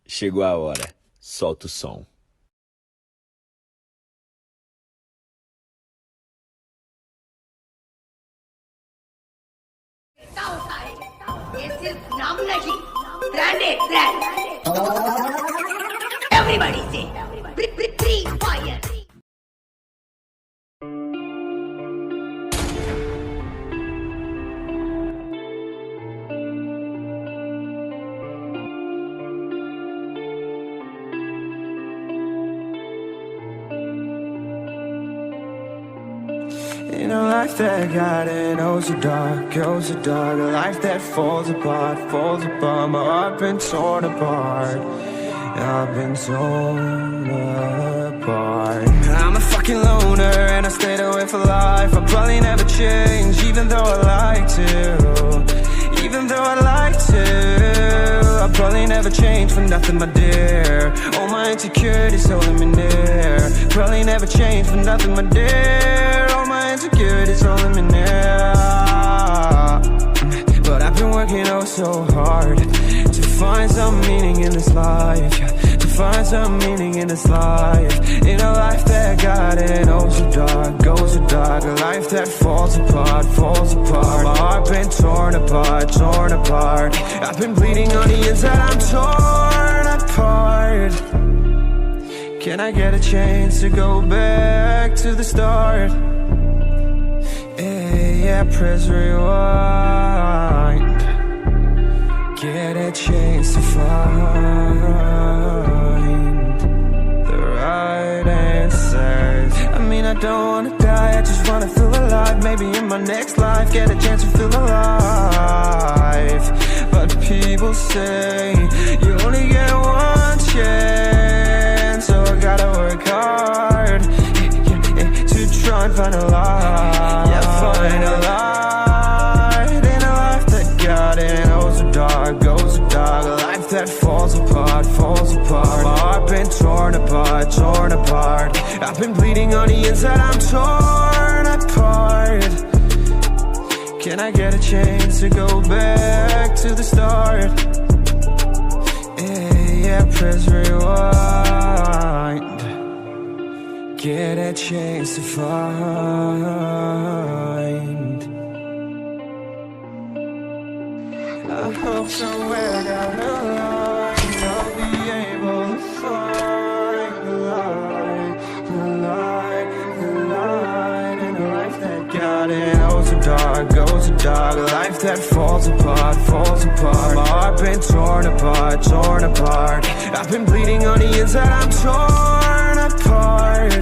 Chegou a hora. Solta o som. Everybody say, free fire. In a life that got in, oh so dark, a life that falls apart, my heart been torn apart, I've been torn apart. I'm a fucking loner and I stayed away for life. I'll probably never change, even though I'd like to. I'll probably never change for nothing, my dear. All my insecurities holding me near. Probably never change for nothing, my dear. All my insecurities holding me near. But I've been working oh so hard to find some meaning in this life, to find some meaning in this life. In a life that got in oh so dark, goes so dark. A life that falls apart. My heart been torn apart. I've been bleeding on the inside, I'm torn apart. Can I get a chance to go back to the start? Yeah, press rewind. Get a chance to find the right answers. I mean, I don't wanna die, I just wanna feel alive. Maybe in my next life, get a chance to feel alive. But people say you only get one chance, so I gotta work hard to try and find a light. Yeah, find a light in a life that got in oh so dark, goes so dark. A life that falls apart. My heart been torn apart. I've been bleeding on the inside, I'm torn apart. Can I get a chance to go back to the start? Yeah, press rewind. Get a chance to find. I hope somewhere down the line I'll be able to find the light in a life that got in oh so dark, goes so dark. A life that falls apart. My heart been torn apart. I've been bleeding on the inside, I'm torn apart.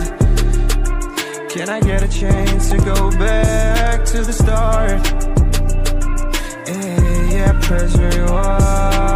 Can I get a chance to go back to the start? Yeah, press rewind.